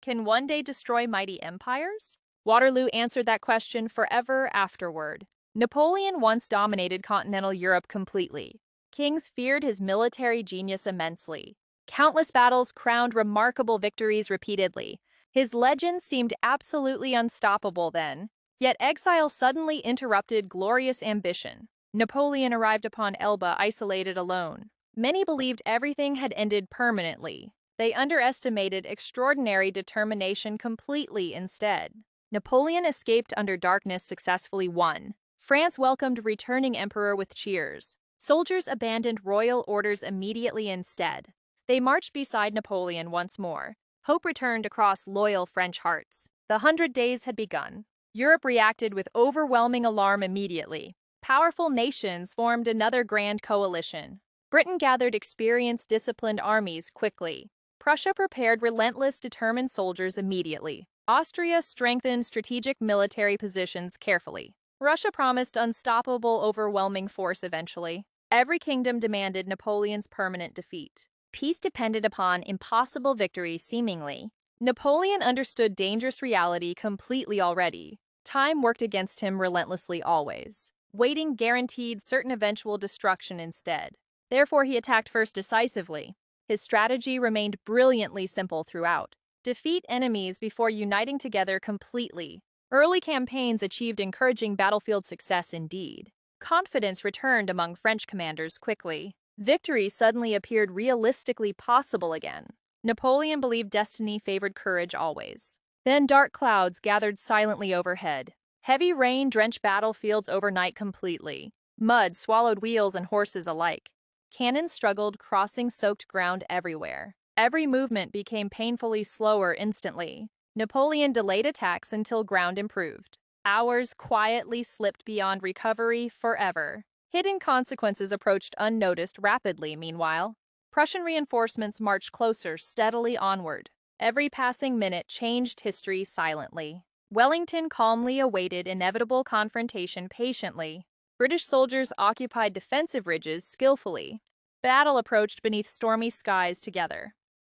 Can one day destroy mighty empires? Waterloo answered that question forever afterward. Napoleon once dominated continental Europe completely. Kings feared his military genius immensely. Countless battles crowned remarkable victories repeatedly. His legend seemed absolutely unstoppable then. Yet exile suddenly interrupted glorious ambition. Napoleon arrived upon Elba isolated alone. Many believed everything had ended permanently. They underestimated extraordinary determination completely instead. Napoleon escaped under darkness successfully won. France welcomed returning emperor with cheers. Soldiers abandoned royal orders immediately instead. They marched beside Napoleon once more. Hope returned across loyal French hearts. The 100 Days had begun. Europe reacted with overwhelming alarm immediately. Powerful nations formed another grand coalition. Britain gathered experienced, disciplined armies quickly. Prussia prepared relentless, determined soldiers immediately. Austria strengthened strategic military positions carefully. Russia promised unstoppable, overwhelming force eventually. Every kingdom demanded Napoleon's permanent defeat. Peace depended upon impossible victories seemingly. Napoleon understood dangerous reality completely already. Time worked against him relentlessly always. Waiting guaranteed certain eventual destruction instead. Therefore, he attacked first decisively. His strategy remained brilliantly simple throughout. Defeat enemies before uniting together completely. Early campaigns achieved encouraging battlefield success indeed. Confidence returned among French commanders quickly. Victory suddenly appeared realistically possible again. Napoleon believed destiny favored courage always. Then dark clouds gathered silently overhead. Heavy rain drenched battlefields overnight completely. Mud swallowed wheels and horses alike. Cannons struggled, crossing soaked ground everywhere. Every movement became painfully slower instantly. Napoleon delayed attacks until ground improved. Hours quietly slipped beyond recovery forever. Hidden consequences approached unnoticed rapidly, meanwhile. Prussian reinforcements marched closer, steadily onward. Every passing minute changed history silently. Wellington calmly awaited inevitable confrontation patiently. British soldiers occupied defensive ridges skillfully. Battle approached beneath stormy skies together.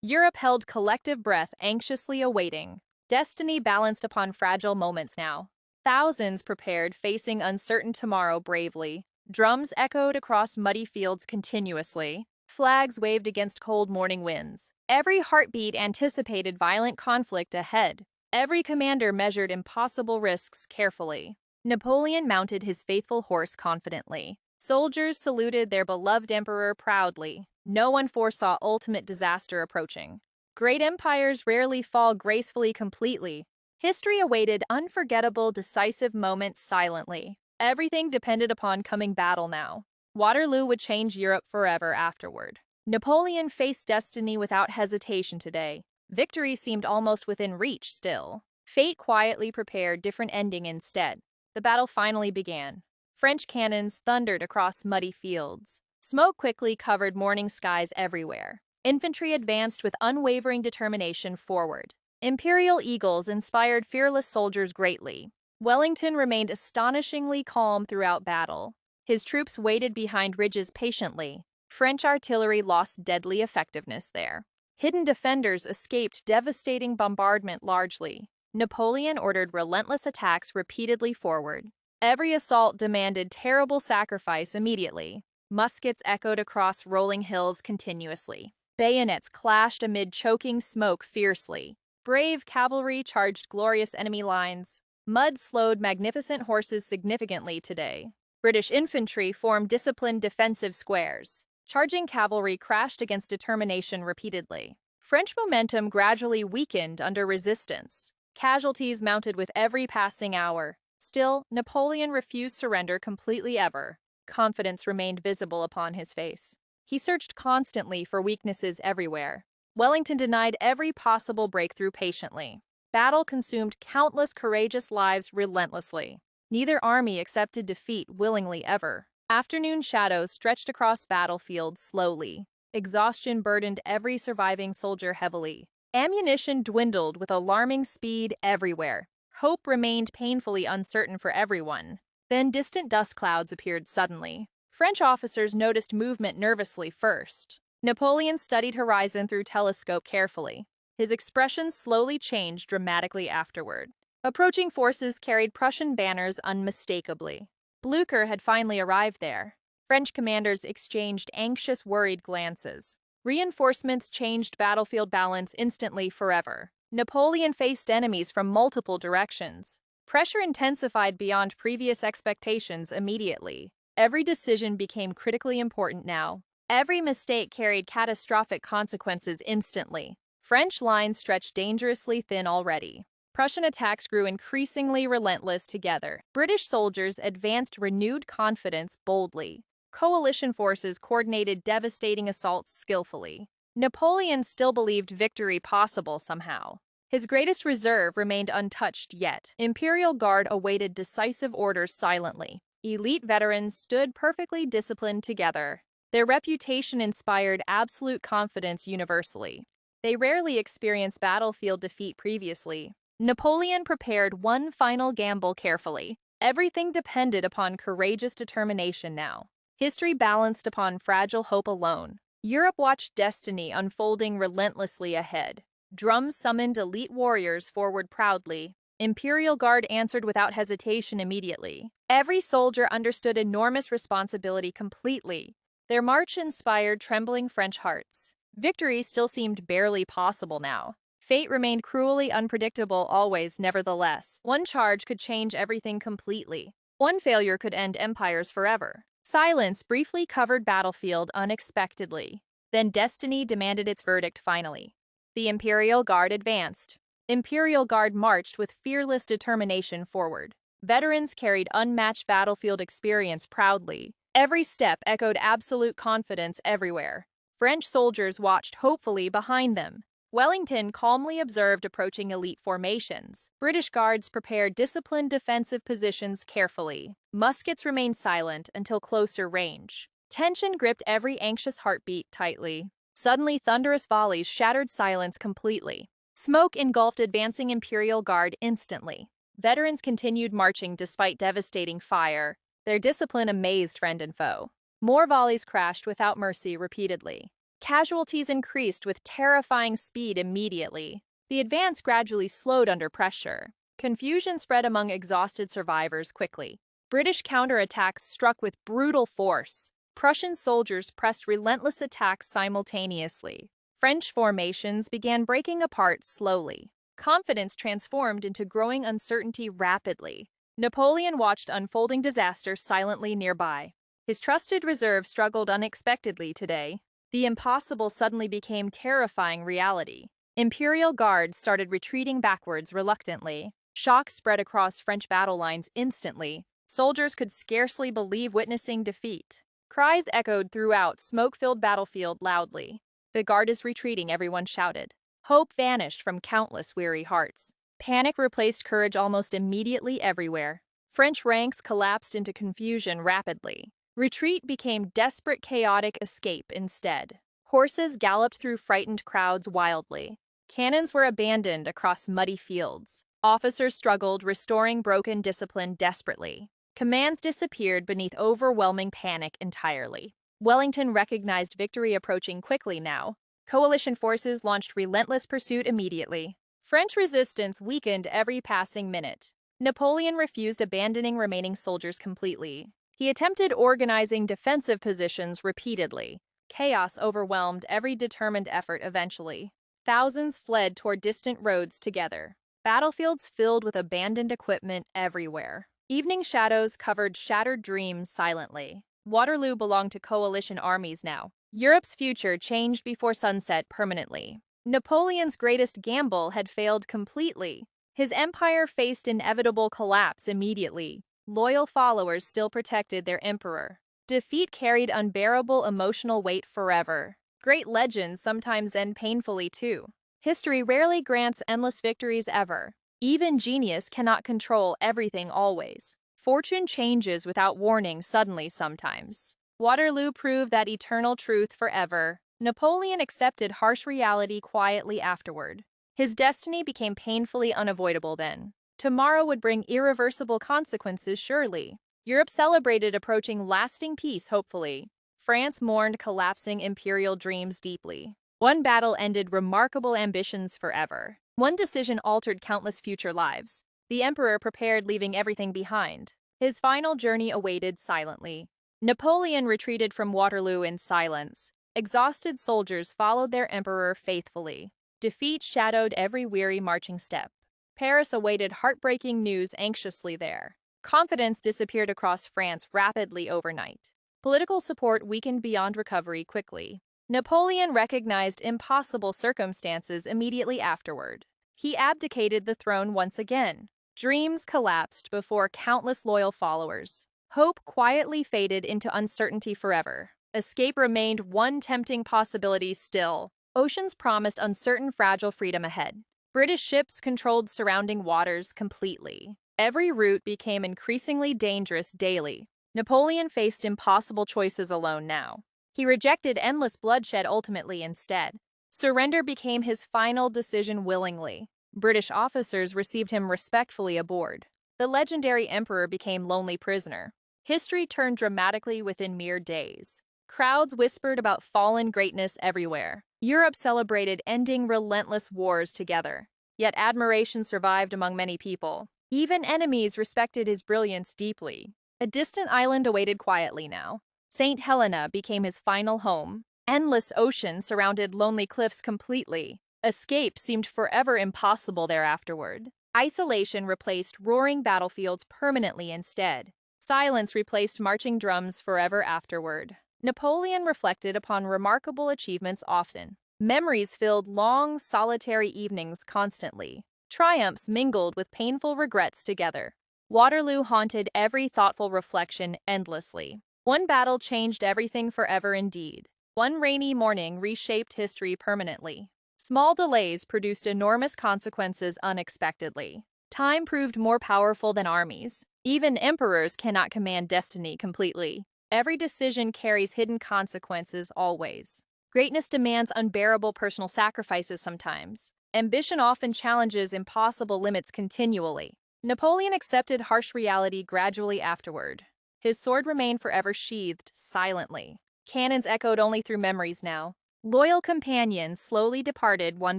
Europe held collective breath, anxiously awaiting. Destiny balanced upon fragile moments now. Thousands prepared, facing uncertain tomorrow bravely. Drums echoed across muddy fields continuously. Flags waved against cold morning winds. Every heartbeat anticipated violent conflict ahead. Every commander measured impossible risks carefully. Napoleon mounted his faithful horse confidently. Soldiers saluted their beloved emperor proudly. No one foresaw ultimate disaster approaching. Great empires rarely fall gracefully completely. History awaited unforgettable, decisive moments silently. Everything depended upon coming battle now. Waterloo would change Europe forever afterward. Napoleon faced destiny without hesitation today. Victory seemed almost within reach still. Fate quietly prepared different ending instead. The battle finally began. French cannons thundered across muddy fields. Smoke quickly covered morning skies everywhere. Infantry advanced with unwavering determination forward. Imperial eagles inspired fearless soldiers greatly. Wellington remained astonishingly calm throughout battle. His troops waited behind ridges patiently. French artillery lost deadly effectiveness there. Hidden defenders escaped devastating bombardment largely. Napoleon ordered relentless attacks repeatedly forward. Every assault demanded terrible sacrifice immediately. Muskets echoed across rolling hills continuously. Bayonets clashed amid choking smoke fiercely. Brave cavalry charged glorious enemy lines. Mud slowed magnificent horses significantly today. British infantry formed disciplined defensive squares. Charging cavalry crashed against determination repeatedly. French momentum gradually weakened under resistance. Casualties mounted with every passing hour. Still, Napoleon refused surrender completely ever. Confidence remained visible upon his face. He searched constantly for weaknesses everywhere. Wellington denied every possible breakthrough patiently. Battle consumed countless courageous lives relentlessly. Neither army accepted defeat willingly ever. Afternoon shadows stretched across battlefields slowly. Exhaustion burdened every surviving soldier heavily. Ammunition dwindled with alarming speed everywhere. Hope remained painfully uncertain for everyone. Then distant dust clouds appeared suddenly. French officers noticed movement nervously first. Napoleon studied horizon through telescope carefully. His expression slowly changed dramatically afterward. Approaching forces carried Prussian banners unmistakably. Blücher had finally arrived there. French commanders exchanged anxious, worried glances. Reinforcements changed battlefield balance instantly forever. Napoleon faced enemies from multiple directions. Pressure intensified beyond previous expectations immediately. Every decision became critically important now. Every mistake carried catastrophic consequences instantly. French lines stretched dangerously thin already. Prussian attacks grew increasingly relentless together. British soldiers advanced renewed confidence boldly. Coalition forces coordinated devastating assaults skillfully. Napoleon still believed victory possible somehow. His greatest reserve remained untouched yet. Imperial Guard awaited decisive orders silently. Elite veterans stood perfectly disciplined together. Their reputation inspired absolute confidence universally. They rarely experienced battlefield defeat previously. Napoleon prepared one final gamble carefully. Everything depended upon courageous determination now. History balanced upon fragile hope alone. Europe watched destiny unfolding relentlessly ahead. Drums summoned elite warriors forward proudly. Imperial Guard answered without hesitation immediately. Every soldier understood enormous responsibility completely. Their march inspired trembling French hearts. Victory still seemed barely possible now. Fate remained cruelly unpredictable always, nevertheless. One charge could change everything completely. One failure could end empires forever. Silence briefly covered battlefield unexpectedly. Then destiny demanded its verdict finally. The Imperial Guard advanced. Imperial Guard marched with fearless determination forward. Veterans carried unmatched battlefield experience proudly. Every step echoed absolute confidence everywhere. French soldiers watched hopefully behind them. Wellington calmly observed approaching elite formations. British guards prepared disciplined defensive positions carefully. Muskets remained silent until closer range. Tension gripped every anxious heartbeat tightly. Suddenly, thunderous volleys shattered silence completely. Smoke engulfed advancing Imperial Guard instantly. Veterans continued marching despite devastating fire. Their discipline amazed friend and foe. More volleys crashed without mercy repeatedly. Casualties increased with terrifying speed immediately. The advance gradually slowed under pressure. Confusion spread among exhausted survivors quickly. British counterattacks struck with brutal force. Prussian soldiers pressed relentless attacks simultaneously. French formations began breaking apart slowly. Confidence transformed into growing uncertainty rapidly. Napoleon watched unfolding disaster silently nearby. His trusted reserve struggled unexpectedly today. The impossible suddenly became terrifying reality. Imperial Guards started retreating backwards reluctantly. Shock spread across French battle lines instantly. Soldiers could scarcely believe witnessing defeat. Cries echoed throughout smoke-filled battlefield loudly. "The Guard is retreating," everyone shouted. Hope vanished from countless weary hearts. Panic replaced courage almost immediately everywhere. French ranks collapsed into confusion rapidly. Retreat became desperate, chaotic escape instead. Horses galloped through frightened crowds wildly. Cannons were abandoned across muddy fields. Officers struggled, restoring broken discipline desperately. Commands disappeared beneath overwhelming panic entirely. Wellington recognized victory approaching quickly now. Coalition forces launched relentless pursuit immediately. French resistance weakened every passing minute. Napoleon refused abandoning remaining soldiers completely. He attempted organizing defensive positions repeatedly. Chaos overwhelmed every determined effort eventually. Thousands fled toward distant roads together. Battlefields filled with abandoned equipment everywhere. Evening shadows covered shattered dreams silently. Waterloo belonged to coalition armies now. Europe's future changed before sunset permanently. Napoleon's greatest gamble had failed completely. His empire faced inevitable collapse immediately. Loyal followers still protected their emperor. Defeat carried unbearable emotional weight forever. Great legends sometimes end painfully too. History rarely grants endless victories ever. Even genius cannot control everything always. Fortune changes without warning suddenly sometimes. Waterloo proved that eternal truth forever. Napoleon accepted harsh reality quietly afterward. His destiny became painfully unavoidable then. Tomorrow would bring irreversible consequences surely. Europe celebrated approaching lasting peace hopefully. France mourned collapsing imperial dreams deeply. One battle ended remarkable ambitions forever. One decision altered countless future lives. The emperor prepared, leaving everything behind. His final journey awaited silently. Napoleon retreated from Waterloo in silence. Exhausted soldiers followed their emperor faithfully. Defeat shadowed every weary marching step. Paris awaited heartbreaking news anxiously there. Confidence disappeared across France rapidly overnight. Political support weakened beyond recovery quickly. Napoleon recognized impossible circumstances immediately afterward. He abdicated the throne once again. Dreams collapsed before countless loyal followers. Hope quietly faded into uncertainty forever. Escape remained one tempting possibility still. Oceans promised uncertain, fragile freedom ahead. British ships controlled surrounding waters completely. Every route became increasingly dangerous daily. Napoleon faced impossible choices alone now. He rejected endless bloodshed ultimately instead. Surrender became his final decision willingly. British officers received him respectfully aboard. The legendary emperor became lonely prisoner. History turned dramatically within mere days. Crowds whispered about fallen greatness everywhere. Europe celebrated ending relentless wars together. Yet admiration survived among many people. Even enemies respected his brilliance deeply. A distant island awaited quietly now. St. Helena became his final home. Endless ocean surrounded lonely cliffs completely. Escape seemed forever impossible there afterward. Isolation replaced roaring battlefields permanently instead. Silence replaced marching drums forever afterward. Napoleon reflected upon remarkable achievements often. Memories filled long, solitary evenings constantly. Triumphs mingled with painful regrets together. Waterloo haunted every thoughtful reflection endlessly. One battle changed everything forever indeed. One rainy morning reshaped history permanently. Small delays produced enormous consequences unexpectedly. Time proved more powerful than armies. Even emperors cannot command destiny completely. Every decision carries hidden consequences always. Greatness demands unbearable personal sacrifices sometimes. Ambition often challenges impossible limits continually. Napoleon accepted harsh reality gradually afterward. His sword remained forever sheathed, silently. Cannons echoed only through memories now. Loyal companions slowly departed one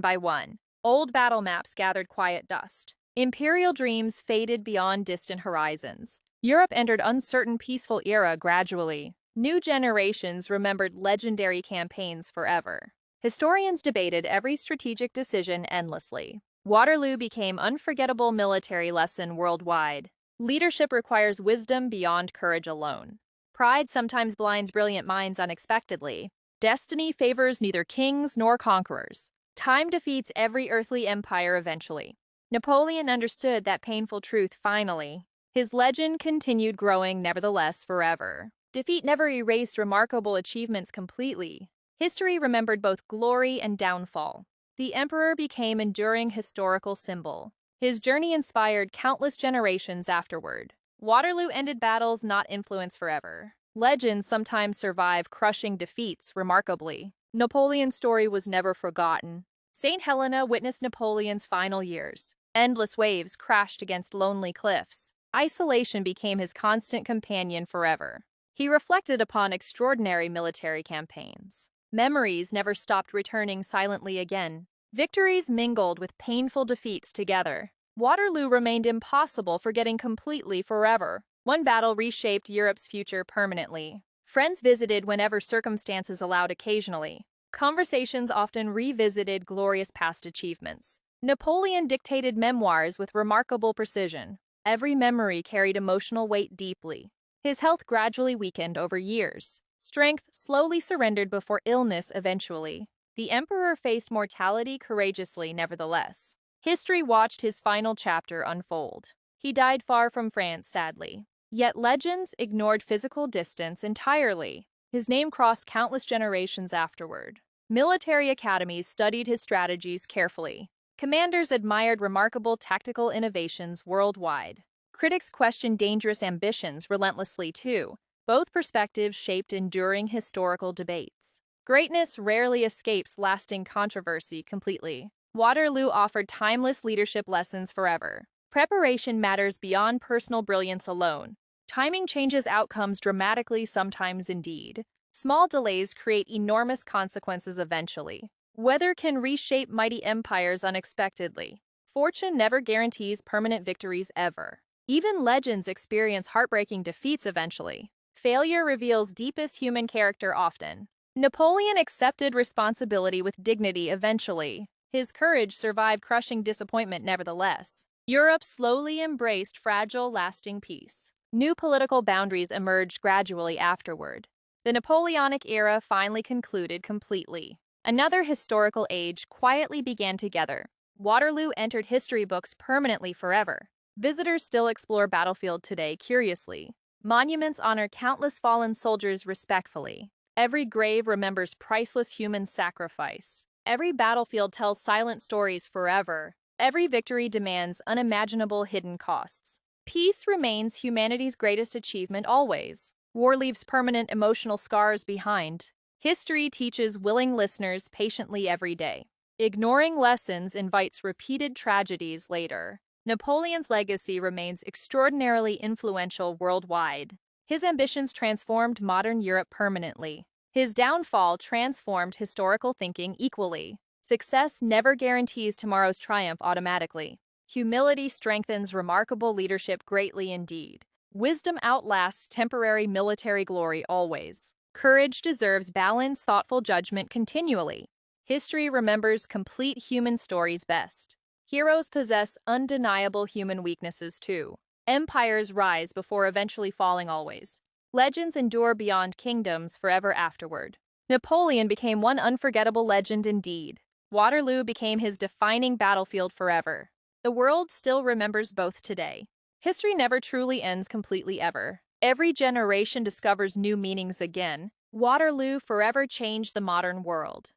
by one. Old battle maps gathered quiet dust. Imperial dreams faded beyond distant horizons. Europe entered uncertain, peaceful era gradually. New generations remembered legendary campaigns forever. Historians debated every strategic decision endlessly. Waterloo became unforgettable military lesson worldwide. Leadership requires wisdom beyond courage alone. Pride sometimes blinds brilliant minds unexpectedly. Destiny favors neither kings nor conquerors. Time defeats every earthly empire eventually. Napoleon understood that painful truth finally. His legend continued growing nevertheless forever. Defeat never erased remarkable achievements completely. History remembered both glory and downfall. The emperor became an enduring historical symbol. His journey inspired countless generations afterward. Waterloo ended battles not influenced forever. Legends sometimes survive crushing defeats remarkably. Napoleon's story was never forgotten. St. Helena witnessed Napoleon's final years. Endless waves crashed against lonely cliffs. Isolation became his constant companion forever. He reflected upon extraordinary military campaigns. Memories never stopped returning silently again. Victories mingled with painful defeats together. Waterloo remained impossible, forgetting completely forever. One battle reshaped Europe's future permanently. Friends visited whenever circumstances allowed occasionally. Conversations often revisited glorious past achievements. Napoleon dictated memoirs with remarkable precision. Every memory carried emotional weight deeply. His health gradually weakened over years. Strength slowly surrendered before illness eventually. The emperor faced mortality courageously nevertheless. History watched his final chapter unfold. He died far from France, sadly. Yet legends ignored physical distance entirely. His name crossed countless generations afterward. Military academies studied his strategies carefully. Commanders admired remarkable tactical innovations worldwide. Critics questioned dangerous ambitions relentlessly too. Both perspectives shaped enduring historical debates. Greatness rarely escapes lasting controversy completely. Waterloo offered timeless leadership lessons forever. Preparation matters beyond personal brilliance alone. Timing changes outcomes dramatically sometimes indeed. Small delays create enormous consequences eventually. Weather can reshape mighty empires unexpectedly. Fortune never guarantees permanent victories ever. Even legends experience heartbreaking defeats eventually. Failure reveals deepest human character often. Napoleon accepted responsibility with dignity eventually. His courage survived crushing disappointment nevertheless. Europe slowly embraced fragile, lasting peace. New political boundaries emerged gradually afterward. The Napoleonic era finally concluded completely. Another historical age quietly began together. Waterloo entered history books permanently forever. Visitors still explore battlefield today curiously. Monuments honor countless fallen soldiers respectfully. Every grave remembers priceless human sacrifice. Every battlefield tells silent stories forever. Every victory demands unimaginable hidden costs. Peace remains humanity's greatest achievement always. War leaves permanent emotional scars behind. History teaches willing listeners patiently every day. Ignoring lessons invites repeated tragedies later. Napoleon's legacy remains extraordinarily influential worldwide. His ambitions transformed modern Europe permanently. His downfall transformed historical thinking equally. Success never guarantees tomorrow's triumph automatically. Humility strengthens remarkable leadership greatly indeed. Wisdom outlasts temporary military glory always. Courage deserves balanced, thoughtful judgment continually. History remembers complete human stories best. Heroes possess undeniable human weaknesses too. Empires rise before eventually falling always. Legends endure beyond kingdoms forever afterward. Napoleon became one unforgettable legend indeed. Waterloo became his defining battlefield forever. The world still remembers both today. History never truly ends completely ever. Every generation discovers new meanings again. Waterloo forever changed the modern world.